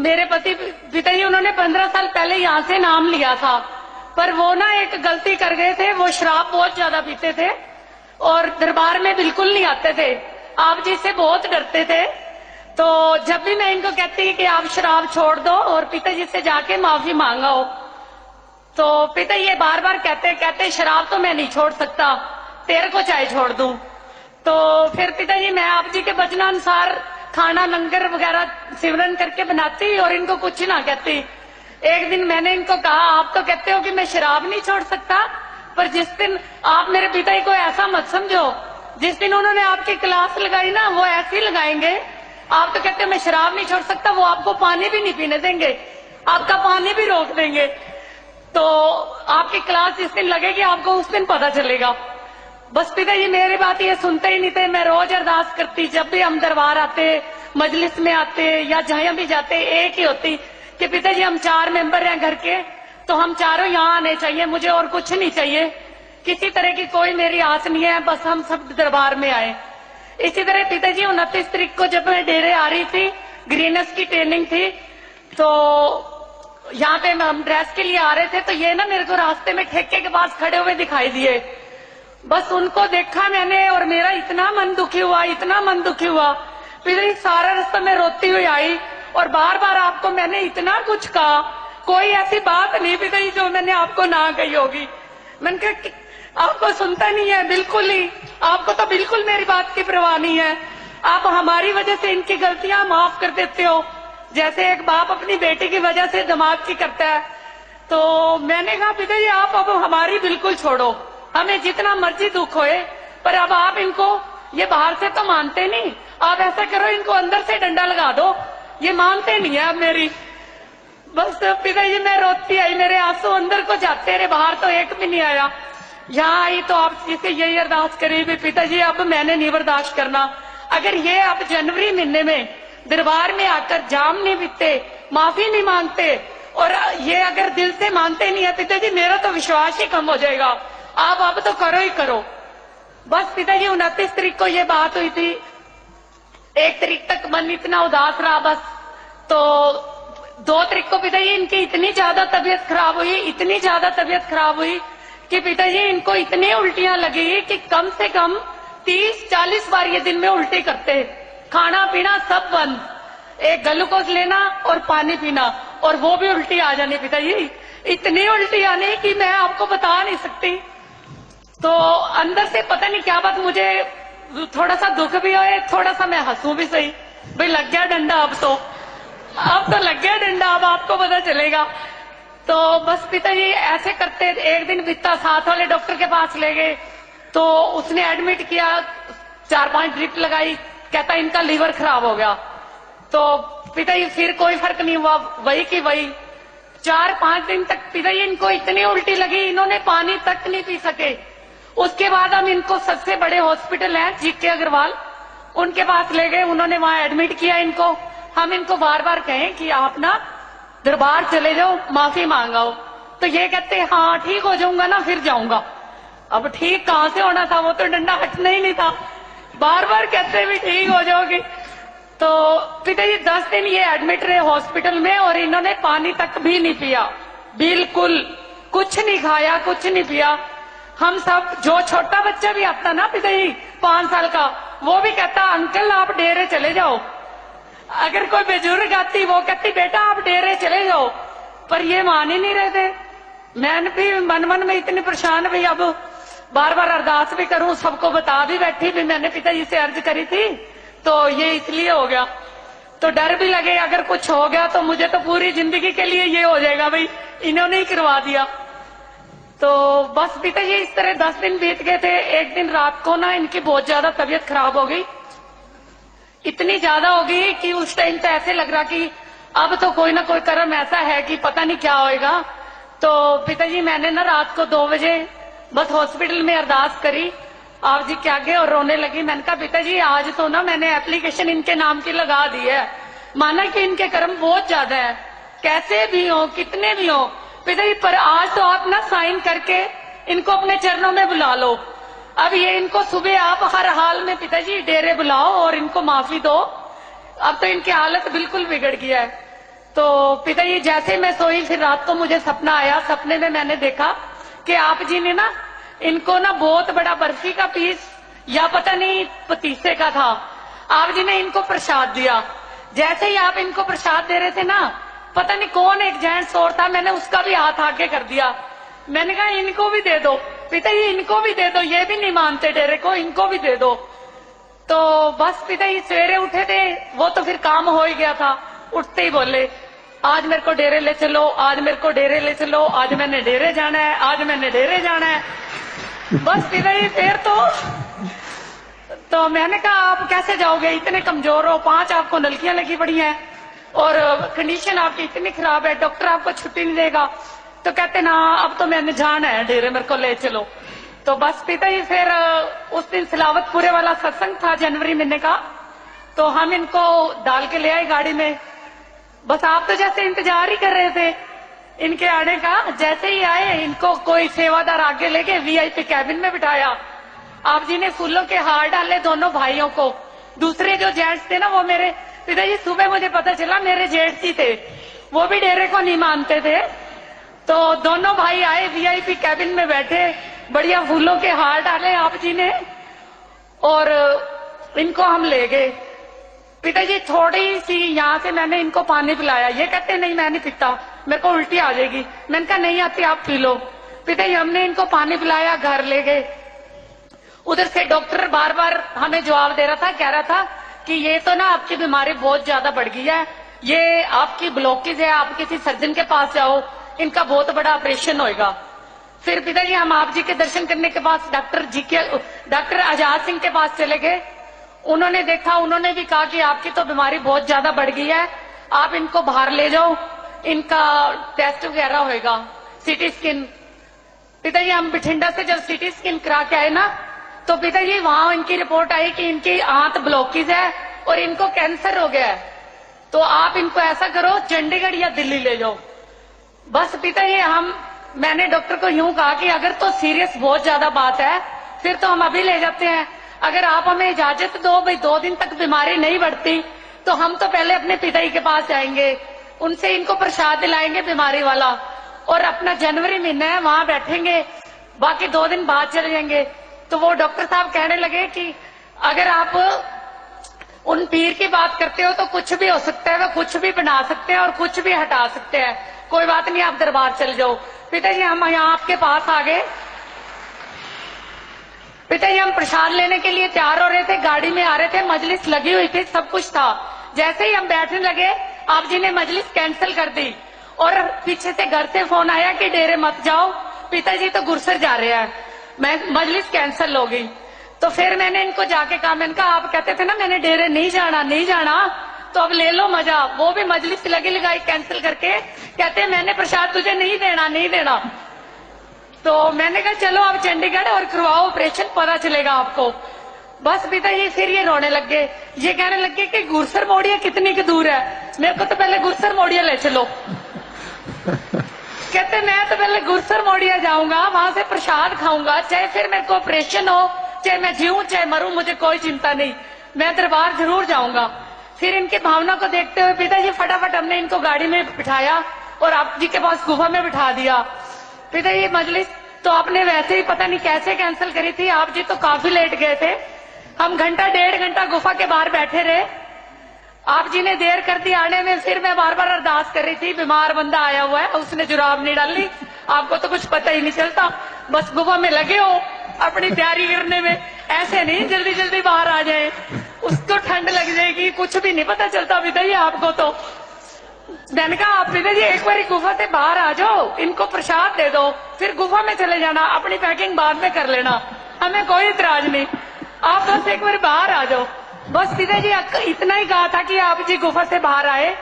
मेरे पिताजी उन्होंने 15 साल पहले यहाँ से नाम लिया था, पर वो ना एक गलती कर गए थे। वो शराब बहुत ज्यादा पीते थे और दरबार में बिल्कुल नहीं आते थे। आप जी से बहुत डरते थे। तो जब भी मैं इनको कहती कि आप शराब छोड़ दो और पिताजी से जाके माफी मांगाओ, तो पिता ये बार बार कहते शराब तो मैं नहीं छोड़ सकता, तेरे को चाहे छोड़ दूं। तो फिर पिताजी मैं आप जी के वचनानुसार खाना लंगर वगैरह सिमरन करके बनाती और इनको कुछ ना कहती। एक दिन मैंने इनको कहा, आप तो कहते हो कि मैं शराब नहीं छोड़ सकता, पर जिस दिन आप मेरे पिताजी को ऐसा मत समझो, जिस दिन उन्होंने आपकी क्लास लगाई ना वो ऐसी लगाएंगे। आप तो कहते हो मैं शराब नहीं छोड़ सकता, वो आपको पानी भी नहीं पीने देंगे, आपका पानी भी रोक देंगे। तो आपकी क्लास जिस दिन लगेगी आपको उस दिन पता चलेगा। बस पिताजी मेरी बात ये सुनते ही नहीं थे। मैं रोज अरदास करती, जब भी हम दरबार आते, मजलिस में आते या जहां भी जाते, एक ही होती कि पिताजी हम 4 मेंबर हैं घर के, तो हम चारों यहाँ आने चाहिए, मुझे और कुछ नहीं चाहिए, किसी तरह की कोई मेरी आस नहीं है, बस हम सब दरबार में आए। इसी तरह पिताजी 29 तारीख को जब मैं डेरे आ रही थी, ग्रीनस की ट्रेनिंग थी, तो यहाँ पे हम ड्रेस के लिए आ रहे थे, तो ये ना मेरे को रास्ते में ठेके के पास खड़े हुए दिखाई दिए। बस उनको देखा मैंने और मेरा इतना मन दुखी हुआ, इतना मन दुखी हुआ। पिताजी सारा रास्ता में रोती हुई आई और बार बार आपको मैंने इतना कुछ कहा, कोई ऐसी बात नहीं पिताजी जो मैंने आपको ना कही होगी। मैंने कहा आपको सुनता नहीं है बिल्कुल ही, आपको तो बिल्कुल मेरी बात की परवाह नहीं है। आप हमारी वजह से इनकी गलतियां माफ कर देते हो, जैसे एक बाप अपनी बेटी की वजह से दिमाग की करता है। तो मैंने कहा पिताजी आप अब हमारी बिल्कुल छोड़ो, हमें जितना मर्जी दुख होए, पर अब आप इनको, ये बाहर से तो मानते नहीं, आप ऐसा करो इनको अंदर से डंडा लगा दो, ये मानते नहीं है अब मेरी। बस पिताजी मैं रोती आई, मेरे आंसू अंदर को जाते रहे, बाहर तो एक भी नहीं आया। यहाँ आई तो आप जिसे यही अरदास करी भी पिताजी अब मैंने नहीं बर्दाश्त करना। अगर ये अब जनवरी महीने में दरबार में आकर जाम नहीं पीते, माफी नहीं मांगते और ये अगर दिल से मानते नहीं है पिताजी, मेरा तो विश्वास ही कम हो जाएगा। आप अब तो करो ही करो। बस पिताजी 29 तारीख को ये बात हुई थी, 1 तारीख तक मन इतना उदास रहा बस। तो 2 तारीख को पिताजी इनकी इतनी ज्यादा तबीयत खराब हुई, इतनी ज्यादा तबीयत खराब हुई कि पिताजी इनको इतनी उल्टियां लगी कि कम से कम 30-40 बार ये दिन में उल्टी करते, खाना पीना सब बंद, एक ग्लूकोज लेना और पानी पीना, और वो भी उल्टी आ जानी पिताजी, इतनी उल्टी आनी कि मैं आपको बता नहीं सकती। तो अंदर से पता नहीं क्या बात, मुझे थोड़ा सा दुख भी होए, थोड़ा सा मैं हंसूं भी सही, भाई लग गया डंडा, अब तो लग गया डंडा, अब आपको पता चलेगा। तो बस पिताजी ऐसे करते, एक दिन बीता, साथ वाले डॉक्टर के पास ले गए, तो उसने एडमिट किया, 4-5 ड्रिप लगाई, कहता इनका लीवर खराब हो गया। तो पिताजी फिर कोई फर्क नहीं हुआ, वही की वही। 4-5 दिन तक पिताजी इनको इतनी उल्टी लगी, इन्होंने पानी तक नहीं पी सके। उसके बाद हम इनको सबसे बड़े हॉस्पिटल है जीके अग्रवाल, उनके पास ले गए, उन्होंने वहां एडमिट किया इनको। हम इनको बार बार कहें कि आप ना दरबार चले जाओ, माफी मांगाओ, तो ये कहते हाँ ठीक हो जाऊंगा ना फिर जाऊंगा। अब ठीक कहां से होना था, वो तो डंडा हटना ही नहीं था, बार बार कहते भी ठीक हो जाओगे। तो पिताजी 10 दिन ये एडमिट रहे हॉस्पिटल में और इन्होंने पानी तक भी नहीं पिया, बिल्कुल कुछ नहीं खाया, कुछ नहीं पिया। हम सब, जो छोटा बच्चा भी आता ना पिताजी 5 साल का, वो भी कहता अंकल आप डेरे चले जाओ। अगर कोई बुजुर्ग आती वो कहती बेटा आप डेरे चले जाओ, पर ये मान ही नहीं रहे थे। मैंने भी मन में इतनी परेशान भी, अब बार बार अरदास भी करूं, सबको बता भी बैठी भी मैंने पिताजी से अर्ज करी थी, तो ये इसलिए हो गया। तो डर भी लगे अगर कुछ हो गया तो मुझे तो पूरी जिंदगी के लिए ये हो जाएगा, भाई इन्होंने ही करवा दिया। तो बस पिताजी इस तरह 10 दिन बीत गए थे। एक दिन रात को ना इनकी बहुत ज्यादा तबीयत खराब हो गई, इतनी ज्यादा हो गई कि उस टाइम तो ऐसे लग रहा कि अब तो कोई ना कोई कर्म ऐसा है कि पता नहीं क्या होएगा। तो पिताजी मैंने ना रात को 2 बजे बस हॉस्पिटल में अरदास करी आप जी के आगे और रोने लगी। मैंने कहा पिताजी आज तो ना मैंने एप्लीकेशन इनके नाम की लगा दी है, माना कि इनके कर्म बहुत ज्यादा है, कैसे भी हो कितने भी हो पिताजी, पर आज तो आप ना साइन करके इनको अपने चरणों में बुला लो। अब ये इनको सुबह आप हर हाल में पिताजी डेरे बुलाओ और इनको माफी दो, अब तो इनकी हालत बिल्कुल बिगड़ गया है। तो पिताजी जैसे ही मैं सोई, फिर रात को मुझे सपना आया। सपने में मैंने देखा कि आप जी ने ना इनको ना बहुत बड़ा बर्फी का पीस या पता नहीं पतीसे का था, आप जी ने इनको प्रसाद दिया। जैसे ही आप इनको प्रसाद दे रहे थे ना, पता नहीं कौन एक जेंट्स और था, मैंने उसका भी हाथ आगे कर दिया। मैंने कहा इनको भी दे दो पिताजी, इनको भी दे दो, ये भी नहीं मानते डेरे को, इनको भी दे दो। तो बस पिताजी सवेरे उठे थे, वो तो फिर काम हो ही गया था। उठते ही बोले आज मेरे को डेरे ले चलो, आज मेरे को डेरे ले चलो, आज मैंने डेरे जाना है, आज मैंने डेरे जाना है। बस पिताजी फिर तो मैंने कहा आप कैसे जाओगे, इतने कमजोर हो, 5 आपको नलकियां लगी पड़ी हैं और कंडीशन आपकी इतनी खराब है, डॉक्टर आपको छुट्टी नहीं देगा। तो कहते ना अब तो मैंने जाना है डेरे, मेरे को ले चलो। तो बस पिताजी फिर उस दिन सिलावतपुरे वाला सत्संग था जनवरी महीने का, तो हम इनको डाल के ले आए गाड़ी में। बस आप तो जैसे इंतजार ही कर रहे थे इनके आने का। जैसे ही आए, इनको कोई सेवादार आगे लेके वीआईपी कैबिन में बिठाया। आप जी ने फूलों के हार डाले दोनों भाइयों को। दूसरे जो जेंट्स थे ना, वो मेरे पिताजी सुबह मुझे पता चला मेरे जेठ जी थे, वो भी डेरे को नहीं मानते थे। तो दोनों भाई आए, वीआईपी कैबिन में बैठे, बढ़िया फूलों के हार डाले आप जी ने और इनको हम ले गए। पिताजी थोड़ी सी यहाँ से मैंने इनको पानी पिलाया, ये कहते नहीं मैं नहीं पीता, मेरे को उल्टी आ जाएगी। मैंने कहा नहीं आती, आप पी लो। पिताजी हमने इनको पानी पिलाया, घर ले गए। उधर से डॉक्टर बार बार हमें जवाब दे रहा था, कह रहा था कि ये तो ना आपकी बीमारी बहुत ज्यादा बढ़ गई है, ये आपकी ब्लॉकेज है, आप किसी सर्जन के पास जाओ, इनका बहुत बड़ा ऑपरेशन होएगा। फिर पिताजी हम आप जी के दर्शन करने के बाद डॉक्टर आजाद सिंह के पास चले गए। उन्होंने देखा, उन्होंने भी कहा कि आपकी तो बीमारी बहुत ज्यादा बढ़ गई है, आप इनको बाहर ले जाओ, इनका टेस्ट वगैरह होएगा, सीटी स्कैन। पिताजी हम बठिंडा से जब सीटी स्कैन करा के आए ना, तो पिताजी वहां इनकी रिपोर्ट आई कि इनकी आंत ब्लॉकेज है और इनको कैंसर हो गया है, तो आप इनको ऐसा करो चंडीगढ़ या दिल्ली ले जाओ। बस पिताजी मैंने डॉक्टर को यूं कहा कि अगर तो सीरियस बहुत ज्यादा बात है फिर तो हम अभी ले जाते हैं, अगर आप हमें इजाजत दो भाई 2 दिन तक बीमारी नहीं बढ़ती तो हम तो पहले अपने पिताजी के पास जाएंगे, उनसे इनको प्रसाद दिलाएंगे बीमारी वाला और अपना जनवरी महीना है वहां बैठेंगे, बाकी 2 दिन बाद चले जाएंगे। तो वो डॉक्टर साहब कहने लगे कि अगर आप उन पीर की बात करते हो तो कुछ भी हो सकता है, वो कुछ भी बना सकते हैं और कुछ भी हटा सकते हैं, कोई बात नहीं आप दरबार चले जाओ। पिताजी हम यहाँ आपके पास आ गए। पिताजी हम प्रसाद लेने के लिए तैयार हो रहे थे, गाड़ी में आ रहे थे, मजलिस लगी हुई थी, सब कुछ था। जैसे ही हम बैठने लगे आप जी ने मजलिस कैंसिल कर दी और पीछे से घर से फोन आया कि डेरे मत जाओ, पिताजी तो गुरसर जा रहे हैं, मजलिस कैंसिल हो गई। तो फिर मैंने इनको जाके कहा, मैंने कहा आप कहते थे ना मैंने डेरे नहीं जाना, तो अब ले लो मजा। वो भी मजलिस लगी लगाई कैंसिल करके कहते मैंने प्रसाद तुझे नहीं देना। तो मैंने कहा चलो आप चंडीगढ़ और करवाओ ऑपरेशन, पता चलेगा आपको। बस पिताजी फिर ये रोने लग गए, ये कहने लगे कि गुरसर मोड़िया कितनी की दूर है, मेरे को तो पहले गुरसर मोड़िया ले चलो। कहते मैं तो पहले गुरसर मोड़िया जाऊंगा, वहां से प्रसाद खाऊंगा, चाहे फिर मेरे को ऑपरेशन हो, चाहे मैं जीऊं चाहे मरूं, मुझे कोई चिंता नहीं, मैं दरबार जरूर जाऊंगा। फिर इनकी भावना को देखते हुए पिताजी फटाफट हमने इनको गाड़ी में बिठाया और आप जी के पास गुफा में बिठा दिया। पिताजी मजलिस तो आपने वैसे ही पता नहीं कैसे कैंसिल करी थी, आप जी तो काफी लेट गए थे। हम घंटा 1.5 घंटा गुफा के बाहर बैठे रहे, आप जी ने देर कर दी आने में। फिर मैं बार बार अरदास कर रही थी, बीमार बंदा आया हुआ है, उसने जुराब नहीं डाली, आपको तो कुछ पता ही नहीं चलता, बस गुफा में लगे हो अपनी तैयारी करने में, ऐसे नहीं जल्दी जल्दी बाहर आ जाए, उसको ठंड लग जाएगी, कुछ भी नहीं पता चलता पिताजी आपको। तो मैंने कहा आप पिताजी एक बार गुफा से बाहर आ जाओ, इनको प्रसाद दे दो, फिर गुफा में चले जाना, अपनी पैकिंग बाद में कर लेना, हमें कोई इतराज नहीं, आप बस एक बार बाहर आ जाओ। बस पिताजी इतना ही कहा था कि आप जी गुफा से बाहर आए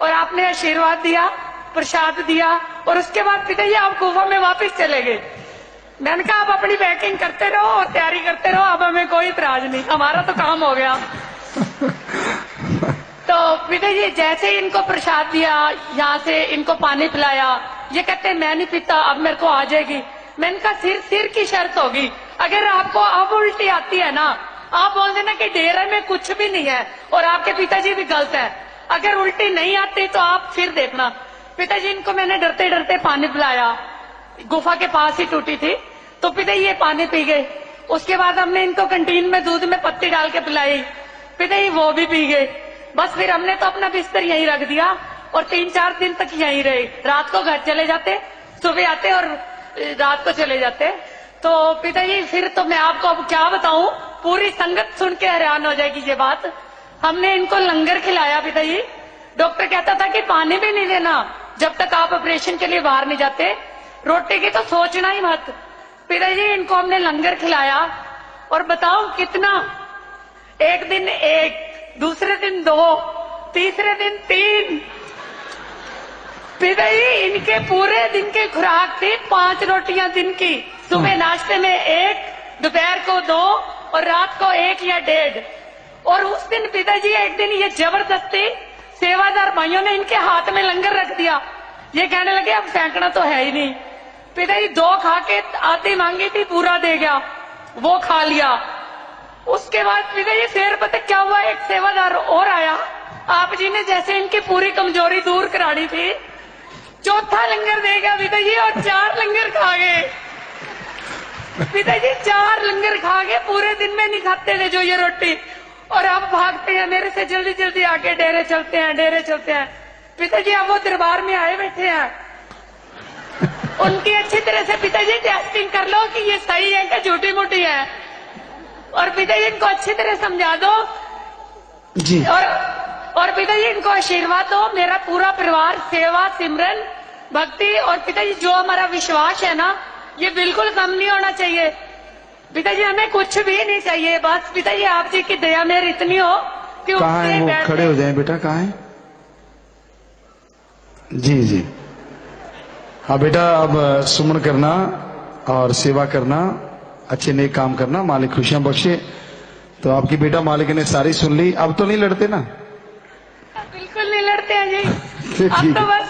और आपने आशीर्वाद दिया, प्रसाद दिया और उसके बाद पिताजी आप गुफा में वापस चले गए। मैंने कहा आप अपनी पैकिंग करते रहो और तैयारी करते रहो, अब हमें कोई इतराज नहीं, हमारा तो काम हो गया। तो पिताजी जैसे ही इनको प्रसाद दिया, यहाँ से इनको पानी पिलाया, ये कहते मैं नहीं पीता, अब मेरे को आ जाएगी। मैंने कहा सिर की शर्त होगी, अगर आपको अब उल्टी आती है ना, आप बोल देना कि डेरे में कुछ भी नहीं है और आपके पिताजी भी गलत है। अगर उल्टी नहीं आती तो आप फिर देखना। पिताजी इनको मैंने डरते डरते पानी पिलाया, गुफा के पास ही टूटी थी, तो पिताजी ये पानी पी गए। उसके बाद हमने इनको कैंटीन में दूध में पत्ती डाल के पिलाई, पिताजी वो भी पी गए। बस फिर हमने तो अपना बिस्तर यहीं रख दिया और 3-4 दिन तक यहीं रहे। रात को घर चले जाते, सुबह आते और रात को चले जाते। तो पिताजी फिर तो मैं आपको अब क्या बताऊं, पूरी संगत सुन के हैरान हो जाएगी ये बात। हमने इनको लंगर खिलाया पिताजी। डॉक्टर कहता था कि पानी भी नहीं देना जब तक आप ऑपरेशन के लिए बाहर नहीं जाते, रोटी की तो सोचना ही मत। पिताजी इनको हमने लंगर खिलाया और बताओ कितना, एक दिन 1, दूसरे दिन 2, तीसरे दिन 3। पिताजी इनके पूरे दिन की खुराक थी 5 रोटियां दिन की। सुबह नाश्ते में 1, दोपहर को 2 और रात को 1 या 1.5। और उस दिन पिताजी एक दिन ये जबरदस्ती सेवादार भाइयों ने इनके हाथ में लंगर रख दिया। ये कहने लगे अब फेंकना तो है ही नहीं। पिताजी 2 खा के आधी मांगी थी, पूरा दे गया, वो खा लिया। उसके बाद पिताजी फिर पता क्या हुआ, एक सेवादार और आया, आप जी ने जैसे इनकी पूरी कमजोरी दूर करानी थी, चौथा लंगर दे गया पिताजी और 4 लंगर खा गए। पिताजी 4 लंगर खा गए, पूरे दिन में नहीं खाते थे जो ये रोटी। और अब भागते हैं मेरे से, जल्दी जल्दी आके डेरे चलते हैं, डेरे चलते हैं। पिताजी अब वो दरबार में आए बैठे हैं, उनकी अच्छी तरह से पिताजी टेस्टिंग कर लो कि ये सही है कि झूठी मूठी है। और पिताजी इनको अच्छी तरह समझा दो जी। और पिताजी इनको आशीर्वाद दो। मेरा पूरा परिवार सेवा, सिमरन, भक्ति और पिताजी जो हमारा विश्वास है ना, ये बिल्कुल कम नहीं होना चाहिए। पिताजी हमें कुछ भी नहीं चाहिए, बस पिताजी आप जी की दया मेरी इतनी हो कि कहाँ है वो, खड़े हो जाएं बेटा, कहाँ है? जी जी हाँ बेटा, अब सुमन करना और सेवा करना, अच्छे नेक काम करना, मालिक खुशियां बख्शे। तो आपकी बेटा मालिक ने सारी सुन ली, अब तो नहीं लड़ते ना? बिल्कुल नहीं लड़ते हैं जी। अब तो बस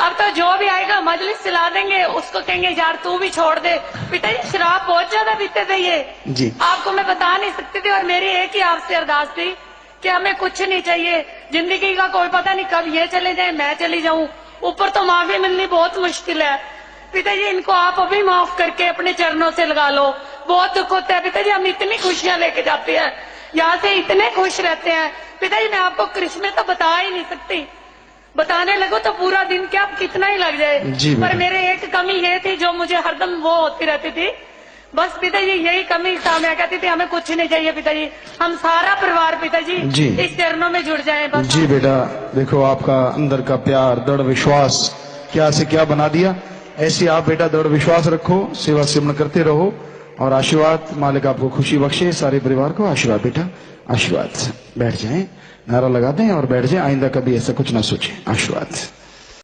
अब तो जो भी आएगा मजलिस चला देंगे, उसको कहेंगे यार तू भी छोड़ दे। पिताजी शराब बहुत ज्यादा पीते थे ये जी, आपको मैं बता नहीं सकती थी। और मेरी एक ही आपसे अरदास थी कि हमें कुछ नहीं चाहिए, जिंदगी का कोई पता नहीं कब ये चले जाए, मैं चली जाऊं, ऊपर तो माफी मिलनी बहुत मुश्किल है। पिताजी इनको आप अभी माफ करके अपने चरणों से लगा लो। बहुत दुख होता है पिताजी, हम इतनी खुशियां लेके जाते हैं, यहाँ से इतने खुश रहते हैं। पिताजी मैं आपको करिश्मे तो बता ही नहीं सकती, बताने लगो तो पूरा दिन क्या कितना ही लग जाए। पर मेरे एक कमी ये थी जो मुझे हरदम वो होती रहती थी, बस पिताजी यही कमी था। मैं कहती थी हमें कुछ नहीं चाहिए पिताजी, हम सारा परिवार पिताजी इस चरणों में जुड़ जाए बस। जी बेटा, देखो आपका अंदर का प्यार, दृढ़ विश्वास क्या से क्या बना दिया। ऐसे आप बेटा दृढ़ विश्वास रखो, सेवा सिमरन करते रहो और आशीर्वाद मालिक आपको खुशी बख्शे, सारे परिवार को आशीर्वाद। बेटा आशीर्वाद। बैठ जाएं, नारा लगा दें और बैठ जाएं, आइंदा कभी ऐसा कुछ ना सोचें। आशीर्वाद।